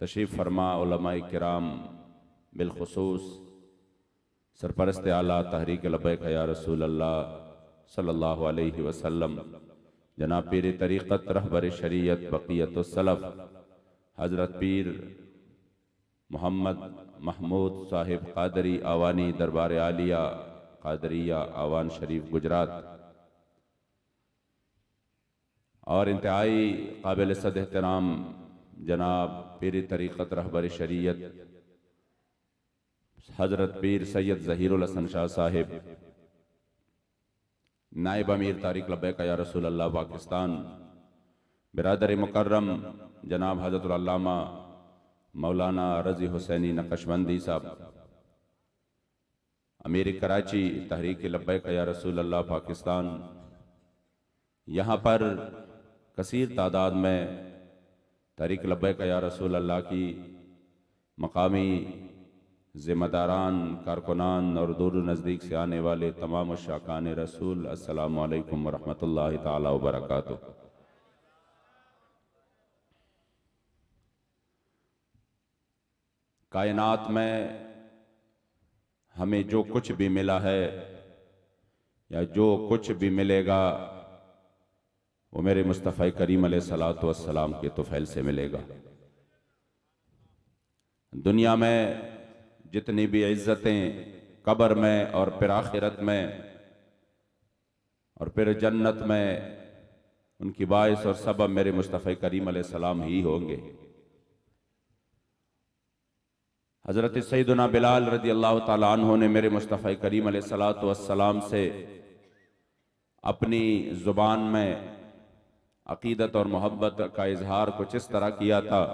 तशरीफ़ फरमा उलमाए किराम, बिलखुसूस सरपरस्त आला तहरीक लब्बैक या रसूल अल्लाह सल्लल्लाहु अलैहि वसल्लम, जनाब पीर तरीक़त रहबर शरीयत बक़ियतुस सलफ़ हज़रत पीर मोहम्मद महमूद साहिब क़ादरी आवानी दरबार आलिया क़ादरिया आवान शरीफ गुजरात, और इंतहाई काबिल सद एहतराम जनाब पीर तरीक़त रहबर शरीयत हज़रत पीर सैयद ज़हीरुल हसन शाह साहिब, नायब अमीर तारिक लब्बैक या रसूल अल्लाह पाकिस्तान, बिरादर मुकर्रम जनाब हज़रत अल्लामा मौलाना रज़ी हुसैनी नक्शबंदी साहब, अमीर कराची तहरीक लब्बैक या रसूल अल्लाह पाकिस्तान, यहाँ पर कसीर तादाद में तहरीक लब्बैक या रसूल अल्लाह की मकामी ज़िम्मेदारान, कारकुनान और दूर नज़दीक से आने वाले तमाम शाकान रसूल, अस्सलामु अलैकुम वरहमतुल्लाहि ताला वबरकातुह। कायनात में हमें जो कुछ भी मिला है या जो कुछ भी मिलेगा वो मेरे मुस्तफ़ा करीम अलैहिस्सलातु वस्सलाम के तुफ़ैल से मिलेगा। दुनिया में जितनी भी इज़्ज़तें कब्र में और फिर आखिरत में और फिर जन्नत में, उनकी बाइस और सबब मेरे मुस्तफ़ा करीम अलैहिस्सलाम ही होंगे। हज़रत सैयदना बिलाल रज़ी अल्लाह ताला अन्हु ने मेरे मुस्तफ़ा करीम अलैहिस्सलातु वस्सलाम से अपनी ज़ुबान में अक़ीदत और मोहब्बत का इजहार कुछ इस तरह किया था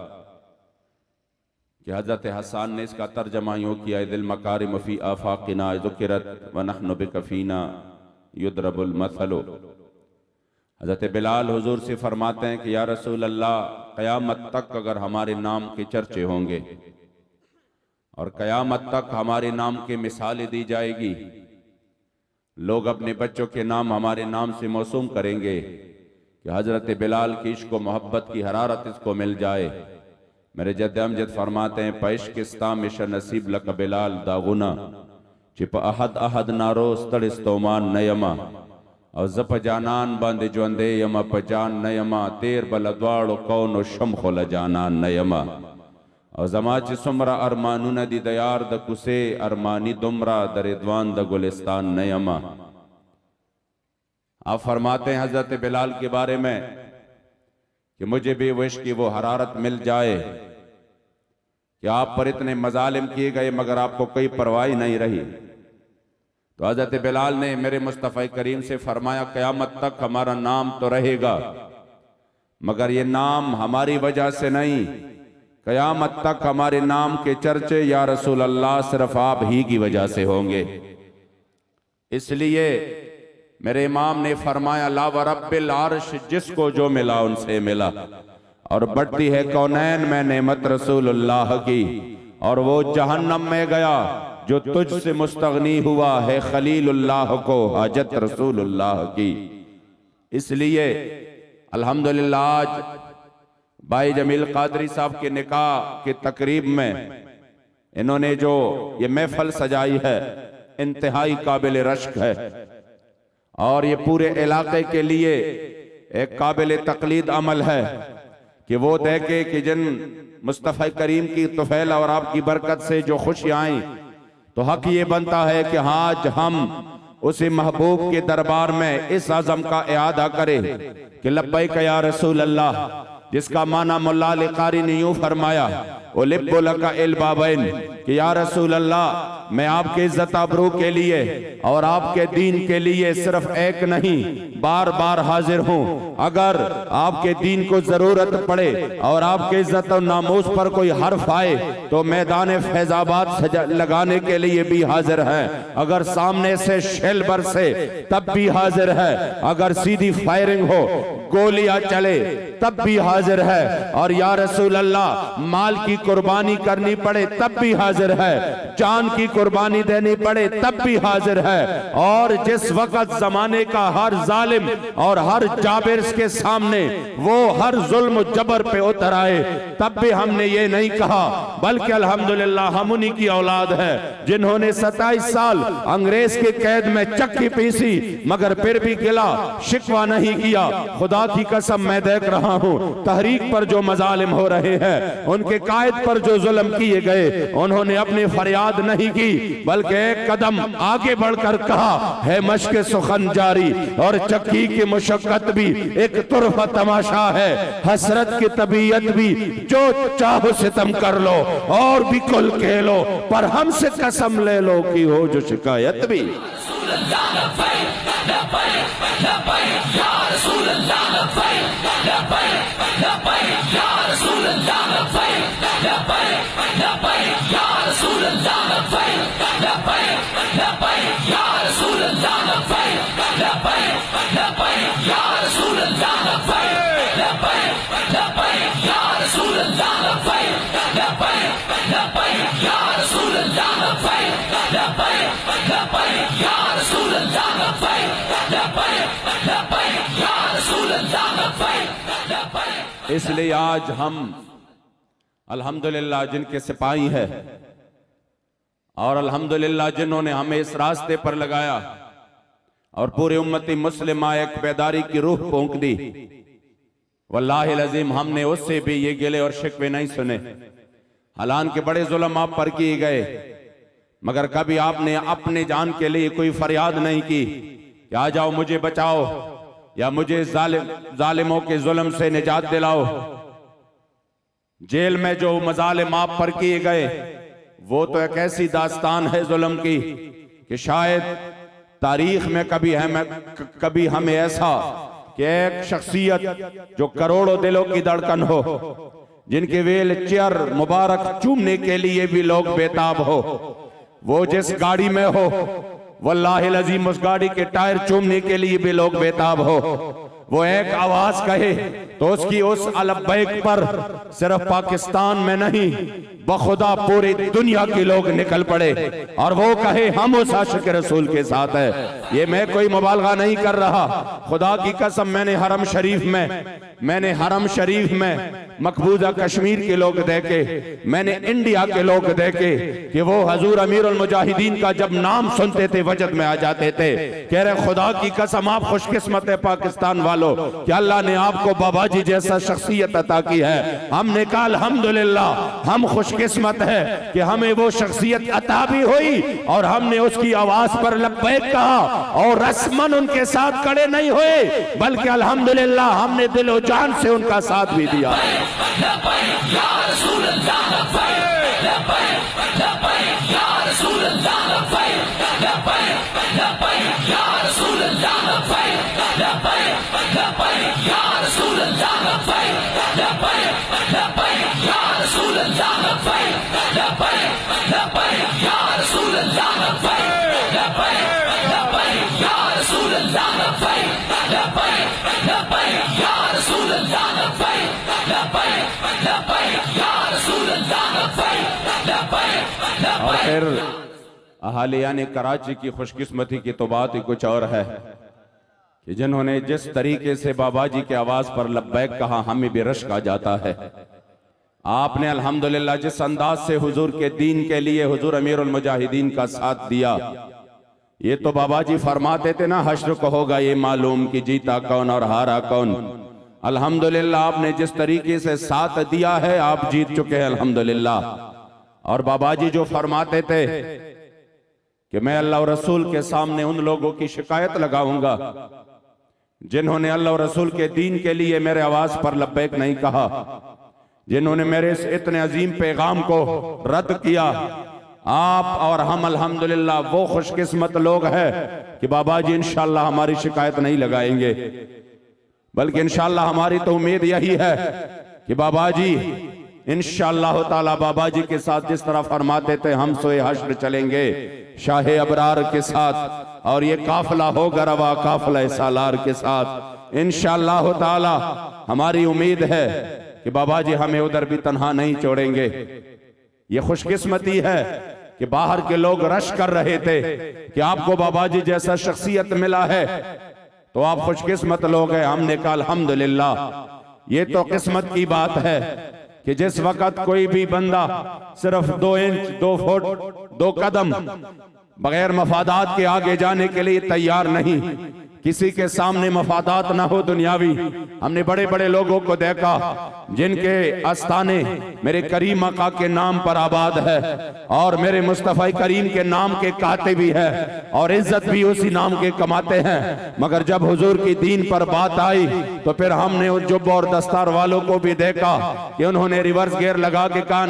कि हज़रत हसन ने इसका तर्जमा यूँ किया, दिल मकारिम फ़ी आफ़ाक़िना ज़ुकिरत व नहनु बिकफ़ीना युद्रबुल मसलो। हज़रत बिलाल हुज़ूर से फरमाते हैं कि या रसूल अल्लाह, क़यामत तक अगर हमारे नाम के चर्चे होंगे और क़यामत तक हमारे नाम की मिसालें दी जाएगी, लोग अपने बच्चों के नाम हमारे नाम से मौसूम करेंगे कि हज़रत बिलाल की इश्क व मोहब्बत की हरारत इसको मिल जाए। मेरे जद्द अमजद फरमाते हैं, पैश किस्ता मिश नसीब लक बिलाल दागुना चिप अहद अहद नारोस तड़िस्तोमान नयमा और जप जानान बंद ज्वंदे यमा पजान नयमा तेर बलद्वाड़ कौन शम खोल जानान नयमा और जमाच सुमरा अरमानुन दी दयार द कुसे अरमानी दुमरा दरिद्वान द गुलिस्तान नयमा। आप फरमाते हैं हजरत बिलाल के बारे में कि मुझे भी विश की वो हरारत मिल जाए कि आप पर इतने मजालिम किए गए मगर आपको कोई परवाह नहीं रही। तो हजरत बिलाल ने मेरे मुस्तफ़ा करीम से फरमाया, क़यामत तक हमारा नाम तो रहेगा मगर ये नाम हमारी वजह से नहीं, क़यामत तक हमारे नाम के चर्चे या रसूल अल्लाह सिर्फ आप ही की वजह से होंगे। इसलिए मेरे इमाम ने फरमाया, ला व रब्बिल अर्श, जिसको जो मिला उनसे मिला, और बढ़ती है कौनैन में नेमत रसूलुल्लाह की, और वो जहन्नम में गया जो तुझसे मुस्तगनी हुआ है खलीलुल्लाह को हाजत रसूलुल्लाह की। इसलिए अल्हम्दुलिल्लाह आज भाई जमील कादरी साहब के निकाह के तकरीब में इन्होंने जो ये महफल सजाई है इंतहाई काबिल रश्क है, और ये पूरे इलाके के लिए एक काबिल तकलीद अमल है कि वो देखे कि जिन मुस्तफ़ा करीम की तुफैल और आपकी बरकत से जो खुशियाँ आई, तो हक ये बनता है कि आज हम उसी महबूब के दरबार में इस आज़म का इआदा करें कि लब्बैक या रसूल अल्लाह, जिसका माना मुल्ला अली कारी ने यूं फरमाया, ओ लिब्बु लका इल बाबैन, कि या रसूल अल्लाह मैं आपके इज्जत आबरू के लिए और आपके दीन के लिए सिर्फ एक नहीं बार बार हाजिर हूँ। अगर आपके दीन को जरूरत पड़े और आपके इज्जत और नामूस पर कोई हर्फ आए तो मैदान फैजाबाद लगाने के लिए भी हाजिर है, अगर सामने से शेल बरसे तब भी हाजिर है, अगर सीधी फायरिंग हो गोलियां चले तब भी हाजिर है, और या रसूल अल्लाह माल की कुर्बानी करनी पड़े तब भी हाजिर है, जान की कुर्बानी देनी पड़े तब भी हाजिर है। और जिस वक्त जमाने का हर जालिम और हर जाबिर के सामने वो हर जुल्म जबर पे उतर आए, तब भी हमने ये नहीं कहा, बल्कि अल्हम्दुलिल्लाह हम उन्हीं की औलाद है जिन्होंने 27 साल अंग्रेज के कैद में चक्की पीसी, मगर फिर भी गिला शिकवा नहीं किया। खुदा की कसम मैं देख रहा हूं तहरीक पर जो मजालिम हो रहे हैं, उनके कायद पर जो जुल्म किए गए, उन्होंने अपनी फरियाद नहीं की, बल्कि एक कदम आगे बढ़कर कहा है मश्क सुखन जारी, और चक्की की मुशक्कत भी एक तुरफा तमाशा है, हसरत की तबीयत भी, जो चाहो सितम कर लो और भी कुल खेलो, पर हमसे कसम ले लो कि हो जो शिकायत भी। इसलिए आज हम अल्हम्दुलिल्लाह जिनके सिपाही है और अल्हम्दुलिल्लाह जिन्होंने हमें इस रास्ते पर लगाया और पूरी उम्मती मुस्लिमा एक बेदारी की रूह फूंक दी, वल्लाहिल अज़ीम हमने उससे भी ये गिले और शिकवे नहीं सुने। हालांकि बड़े जुल्म आप पर किए गए, मगर कभी आपने अपने जान के लिए कोई फरियाद नहीं की कि आ जाओ मुझे बचाओ या मुझे जालिमों के जुल्म से निजात दिलाओ। जेल में जो मजालिम आप पर किए गए वो तो एक ऐसी दास्तान है जुल्म की कि शायद तारीख में कभी हमें ऐसा कि एक शख्सियत जो करोड़ों दिलों की धड़कन हो, जिनके व्हील चेयर मुबारक चूमने के लिए भी लोग बेताब हो, वो जिस गाड़ी में हो वल्लाहिल अज़ीम उस गाड़ी के टायर चूमने के लिए भी लोग बेताब हो, वो एक आवाज कहे तो उसकी उस अलबैक पर सिर्फ पाकिस्तान में नहीं बखुदा पूरी दुनिया के लोग निकल पड़े और वो कहे हम उस आशिक रसूल के साथ है। ये मैं कोई मुबालगा नहीं कर रहा, खुदा की कसम मैंने हरम शरीफ में मकबूजा कश्मीर के लोग देखे, मैंने इंडिया के लोग देखे कि वो हजूर अमीरुल मुजाहिदीन का जब नाम सुनते थे वजद में आ जाते थे। कह रहे खुदा की कसम आप खुशकिस्मत है पाकिस्तान वालों कि अल्लाह ने आपको बाबाजी जैसा शख्सियत अता की है। हमने कहा अल्हम्दुलिल्लाह हम खुशकिस्मत है कि हमें वो शख्सियत अता भी हुई और हमने उसकी आवाज पर लब्बैक कहा और रस्मन उनके साथ खड़े नहीं हुए, बल्कि अल्हम्दुलिल्लाह हमने दिलो जान से उनका साथ भी दिया। और फिर अहालियाने कराची की खुशकिस्मती की तो बात ही कुछ और है कि जिन्होंने जिस तरीके से बाबाजी के आवाज पर लब्बैक कहा हमें भी रश्क आ जाता है। आपने अल्हम्दुलिल्लाह जिस अंदाज से हुजूर के दीन के लिए हुजूर अमीरुल मुजाहिदीन का साथ दिया, ये तो बाबाजी फरमाते थे ना हश्र को होगा ये मालूम कि जीता कौन और हारा कौन। अल्हम्दुलिल्लाह आपने जिस तरीके से साथ दिया है आप जीत चुके हैं अल्हम्दुलिल्लाह। और बाबाजी जो फरमाते थे कि मैं अल्लाह और रसूल के सामने उन लोगों की शिकायत लगाऊंगा जिन्होंने अल्लाह और रसूल के दीन के लिए मेरे आवाज पर लब्बैक नहीं कहा, जिन्होंने मेरे इस इतने अजीम पैगाम को रद्द किया। आप और हम अल्हम्दुलिल्लाह वो खुशकिस्मत लोग हैं कि बाबाजी इंशाअल्लाह हमारी शिकायत नहीं लगाएंगे, बल्कि इंशाअल्लाह हमारी तो उम्मीद यही है कि बाबाजी इंशाअल्लाह ताला बाबाजी के साथ जिस तरह फरमाते थे हम सोए हश्र चलेंगे शाहे अबरार के साथ, और ये काफिला होगा रवा काफिला सालार के साथ। इंशाअल्लाह ताला हमारी उम्मीद है कि बाबा जी हमें उधर भी तन्हा नहीं छोड़ेंगे। ये खुशकिस्मती है कि बाहर के लोग रश कर रहे थे कि आपको बाबा जी जैसा शख्सियत मिला है, तो आप खुशकिस्मत लोग हैं। हमने कहा अल्हम्दुलिल्लाह। ये तो किस्मत की बात है कि जिस वक्त कोई भी बंदा सिर्फ 2 इंच 2 फुट 2 कदम बगैर मफादात के आगे जाने के लिए तैयार नहीं, किसी के सामने मफादात ना हो दुनियावी। हमने बड़े बड़े लोगों को देखा जिनके आस्थाने मेरे करीम आका के नाम पर आबाद है और मेरे मुस्तफ़ा करीम के नाम के काते भी है और इज्जत भी उसी नाम के कमाते हैं, मगर जब हुजूर की दीन पर बात आई तो फिर हमने उस जुब्बा और दस्तार वालों को भी देखा कि उन्होंने रिवर्स गियर लगा के कहा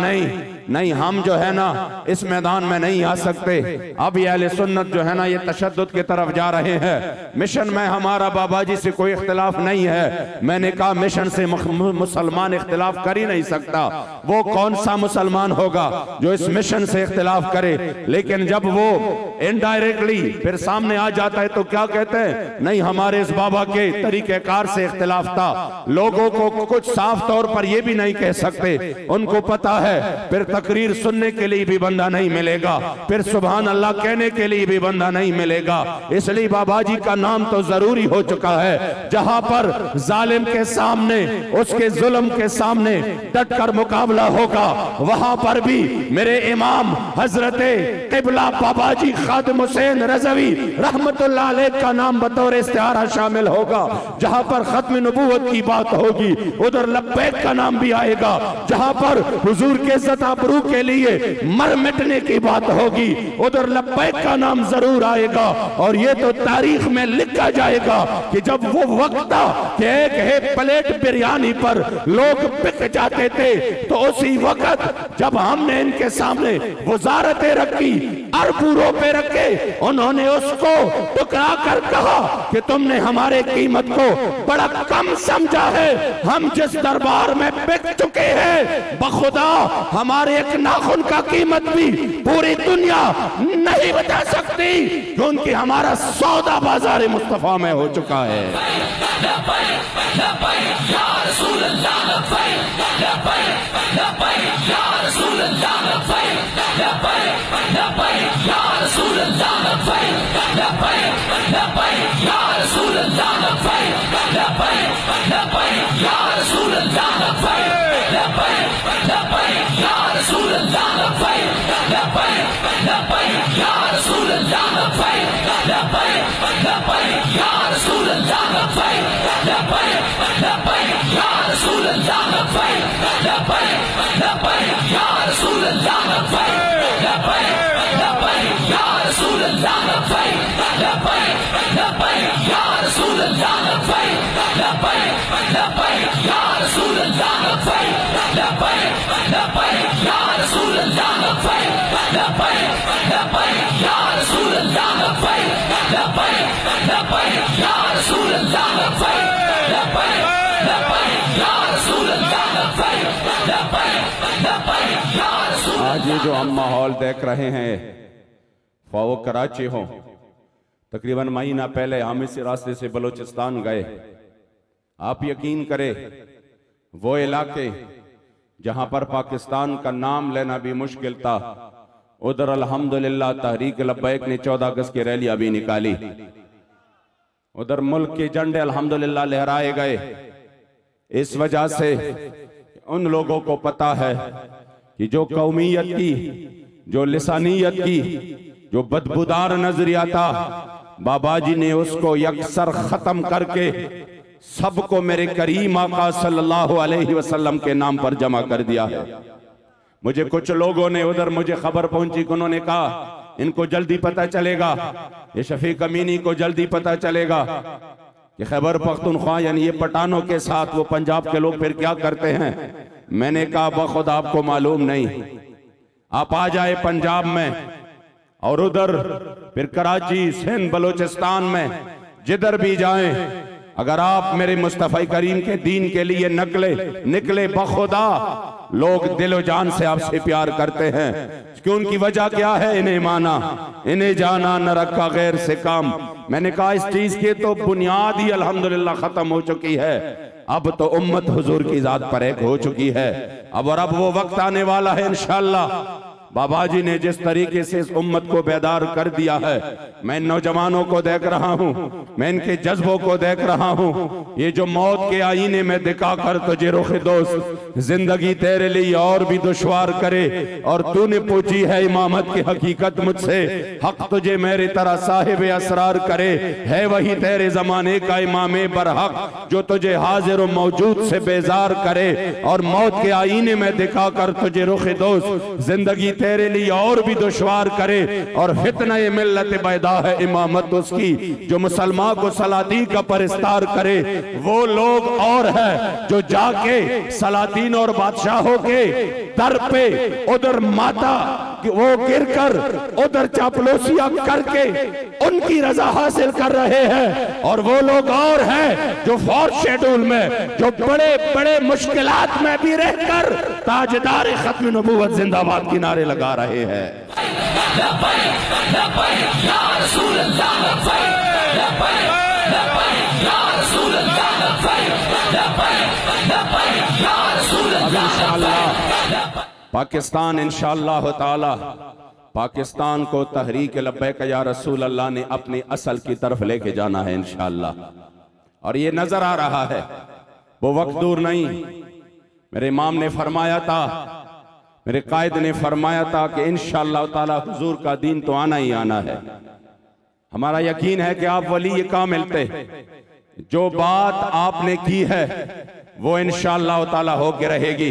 नहीं, हम जो है ना इस मैदान में नहीं आ सकते। अब ये अहले सुन्नत जो है ना ये तशद्दुद की तरफ जा रहे हैं। मिशन में हमारा बाबा जी से कोई इख्तिलाफ नहीं है। मैंने कहा मिशन से मुसलमान इख्तिलाफ कर ही नहीं सकता। वो कौन सा मुसलमान होगा जो इस मिशन से इख्तिलाफ करे? लेकिन जब वो इनडायरेक्टली फिर सामने आ जाता है तो क्या कहते हैं, नहीं हमारे इस बाबा के तरीकेकार से इख्तिलाफ था। लोगों को कुछ साफ तौर पर ये भी नहीं कह सकते, उनको पता है फिर तकरीर सुनने के लिए भी बंदा नहीं मिलेगा, फिर सुभान अल्लाह कहने के लिए भी बंदा नहीं मिलेगा। इसलिए बाबा जी का नाम तो जरूरी हो चुका है। जहां पर जालिम के सामने उसके जुल्म के सामने डटकर मुकाबला होगा, वहां पर भी मेरे इमाम हजरत किबला बाबा जी खादिम हुसैन रज़वी रहमतुल्लाह अलैह का नाम बतौर इस्तिआरा शामिल होगा। जहां पर खत्म नबूवत की बात होगी उधर लब्बैक का नाम भी आएगा। जहां पर हुजूर के इज्जत आबरू के लिए मर मिटने की बात होगी उधर लब्बैक का नाम जरूर आएगा। और ये तो तारीख में लिखा जाएगा कि जब वो वक्त था कि एक प्लेट बिरयानी पर लोग बिक जाते थे, तो उसी वक्त जब हमने इनके सामने वजारतें रखी, अरबों रुपए रखे, उन्होंने उसको टुकरा कर कहा कि तुमने हमारे कीमत को बड़ा कम समझा है। हम जिस दरबार में बिक चुके हैं, बखुदा हमारे एक नाखून का कीमत भी पूरी दुनिया नहीं बता सकती, क्योंकि हमारा सौदा बाजार मुस्तफा में हो चुका है। आज ये जो हम माहौल देख रहे हैं, वो कराची हो, तकरीबन महीना पहले हम इस रास्ते से बलूचिस्तान गए। आप यकीन करें वो इलाके जहां पर पाकिस्तान का नाम लेना भी मुश्किल था, उधर अल्हम्दुलिल्लाह तहरीक लब्बैक ने 14 अगस्त की रैलियां भी निकाली। उधर मुल्क के झंडे अल्हम्दुलिल्लाह लहराए गए। इस वजह से उन लोगों को पता है कि जो कौमियत की, जो लिसानियत की, जो बदबूदार नजरिया था, बाबा जी ने उसको यकसर खत्म करके सबको मेरे करीम आका सल्लल्लाहु अलैहि वसल्लम के नाम पर जमा कर दिया है। मुझे कुछ लोगों ने उधर मुझे खबर पहुंची कि उन्होंने कहा इनको जल्दी पता चलेगा, ये शफीक अमीनी को जल्दी पता चलेगा कि खैबर पख्तूनख्वा यानी ये पठानों के साथ वो पंजाब के लोग फिर क्या करते हैं। मैंने कहा बखुद आपको मालूम नहीं, आप आ जाए पंजाब में और उधर फिर कराची, सिंध, बलूचिस्तान में जिधर भी जाएं, अगर आप मेरे मुस्तफ़ा करीम के दीन के लिए निकले बखुदा, लोग दिलो जान से आपसे प्यार करते हैं। क्यों? उनकी वजह क्या है? इन्हें माना, इन्हें जाना, न रखा गैर से काम। मैंने कहा इस चीज की तो बुनियाद ही अल्हम्दुलिल्लाह खत्म हो चुकी है। अब तो उम्मत हुजूर की जात पर एक हो चुकी है। अब वो वक्त आने वाला है इंशाअल्लाह। बाबा जी ने जिस तरीके से इस उम्मत को बेदार कर दिया है, मैं नौजवानों को देख रहा हूँ, मैं इनके जज्बों को देख रहा हूँ। ये जो मौत के आईने में दिखा कर तुझे रुखे दोस्त जिंदगी तेरे लिए और भी दुश्वार करे, और तूने पूछी है इमामत की हकीकत मुझसे, हक तुझे मेरी तरह साहिब असरार करे। है वही तेरे जमाने का इमाम बरहक जो तुझे हाजिर और मौजूद से बेजार करे, और मौत के आईने में दिखा कर तुझे रुखे दोस्त जिंदगी तेरे लिए और भी दुश्वार करे। और फितना ये मिल्लत बैदा है इमामत उसकी जो मुसलमान को सलाती का परिस्तार करे। वो लोग और है जो जाके सलातीन और बादशाहों के दर पे उधर माता वो गिरकर उधर चापलूसियां करके उनकी रजा हासिल कर रहे हैं। और वो लोग और हैं जो फोर्थ शेड्यूल में, जो बड़े बड़े मुश्किलात में भी रहकर ताजदार खत्म नबूवत जिंदाबाद की नारे लगा रहे हैं। पाकिस्तान इंशाअल्लाह ताला, पाकिस्तान को तहरीक लब्बैक या रसूल अल्लाह ने अपनी असल की तरफ लेके जाना है इंशाअल्लाह। और ये नजर आ रहा है, वो वक्त दूर नहीं। मेरे इमाम ने फरमाया था, मेरे कायद ने फरमाया था कि इंशाअल्लाह ताला हुजूर का दीन तो आना ही आना है। हमारा यकीन है कि आप वली कामिल थे। जो बात आपने की है वो इंशाअल्लाह ताला होके रहेगी।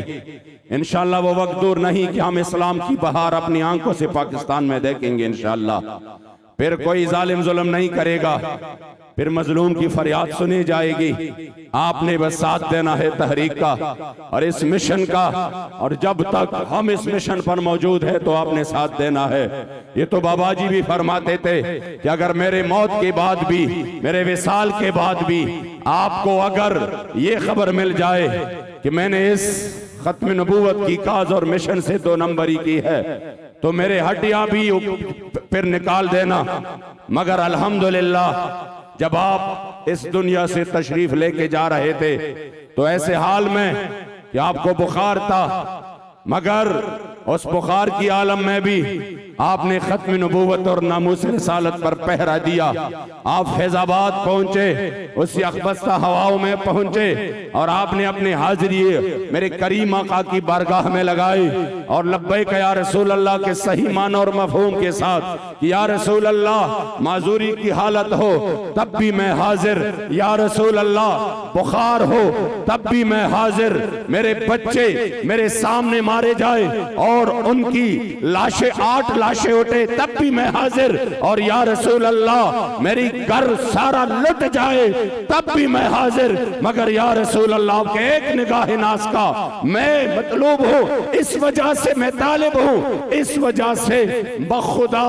इंशाअल्लाह वो वक्त दूर नहीं कि हम इस्लाम की बहार अपनी आंखों से पाकिस्तान में देखेंगे इंशाअल्लाह। फिर कोई जालिम जुल्म नहीं करेगा, फिर मजलूम की फरियाद सुनी जाएगी। आपने बस साथ देना है तहरीक का और इस मिशन का, और जब तक हम इस मिशन पर मौजूद है तो आपने साथ देना है। ये तो बाबा जी भी फरमाते थे कि अगर मेरे मौत के बाद भी, मेरे विसाल के बाद भी आपको अगर ये खबर मिल जाए कि मैंने इस खत्म नबूवत की काज और मिशन से 2 नंबरी की है, तो मेरे हड्डियां भी फिर निकाल देना। मगर अल्हम्दुलिल्लाह जब आप इस दुनिया से तशरीफ लेके जा रहे थे तो ऐसे हाल में कि आपको बुखार था, मगर उस बुखार की आलम में भी आपने खत्म नबूवत और नामूस रिसालत पर पहरा दिया। आप फैजाबाद पहुंचे, उस यखबस्ता हवाओं में पहुंचे और आपने अपनी हाजिरी मेरे करीम आका की बारगाह में लगाई और लब्बैक या रसूल अल्लाह के सही माना और मफहूम के साथ कि या रसूल अल्लाह माजूरी की हालत हो तब भी मैं हाजिर, या रसूल अल्लाह बुखार हो तब भी मैं हाजिर, मेरे बच्चे मेरे सामने मारे जाए और उनकी लाशें 8 लाशें उठे तब भी मैं हाजिर, और या रसूल अल्लाह मेरी घर सारा लुट जाए तब भी मैं हाजिर, मगर या रसूल अल्लाह के एक निगाह नाज का मैं मतलूब हूँ, इस वजह से मैं तालिब हूँ, इस वजह से बखुदा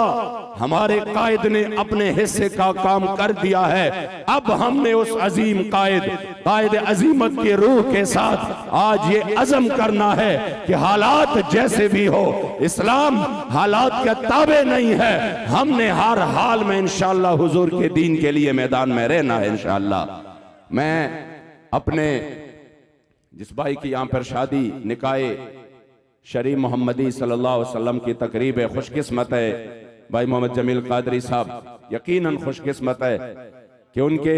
हमारे कायद ने अपने हिस्से का काम कर दिया है। अब हमने उस अजीम कायद अजीमत के रूह के साथ आज ये अज़म करना है कि हालात जैसे भी हो, इस्लाम हालात के ताबे नहीं है। हमने हर हाल में इंशाअल्लाह हुजूर के दीन के लिए मैदान में रहना है इंशाअल्लाह। मैं अपने जिस भाई की यहाँ पर शादी निकाहे शरी मोहम्मदी सल्लल्लाहु अलैहि वसल्लम की तकरीब है, खुशकिस्मत है भाई मोहम्मद जमील कादरी साहब, यकीनन खुशकिस्मत है कि उनके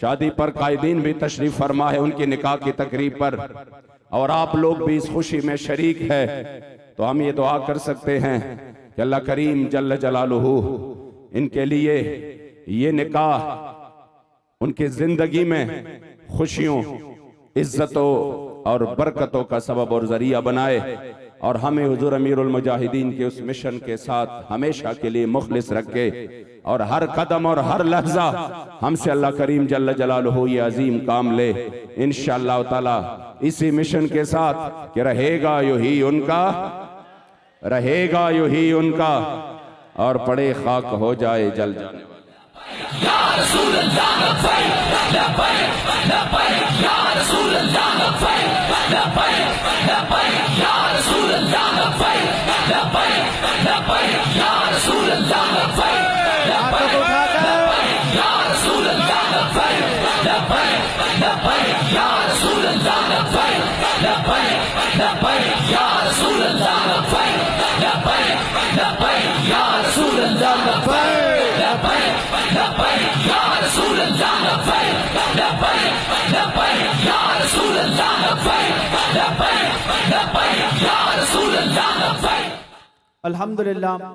शादी पर कायदीन भी तशरीफ फरमा है, उनके निकाह की तकरीब पर, और आप लोग भी इस खुशी में शरीक है। तो हम ये दुआ कर सकते हैं कि अल्लाह करीम जल्ल जलालुहू इनके लिए ये निकाह उनके जिंदगी में खुशियों, इज्जतों और बरकतों का सबब और जरिया बनाए, और हमें हुजूर अमीरुल मुजाहिदीन के उस मिशन के साथ हमेशा के लिए मुखलिस रखे, और हर कदम और हर लहजा हमसे अल्लाह करीम जल्ल जलालुहू ये अजीम काम ले इंशाअल्लाह ताला इसी मिशन के साथ कि रहेगा यूं ही उनका, रहेगा यूं ही उनका, और पड़े खाक हो जाए जल जाने वाले। हाथों को उठाकर अल्हम्दुलिल्लाह।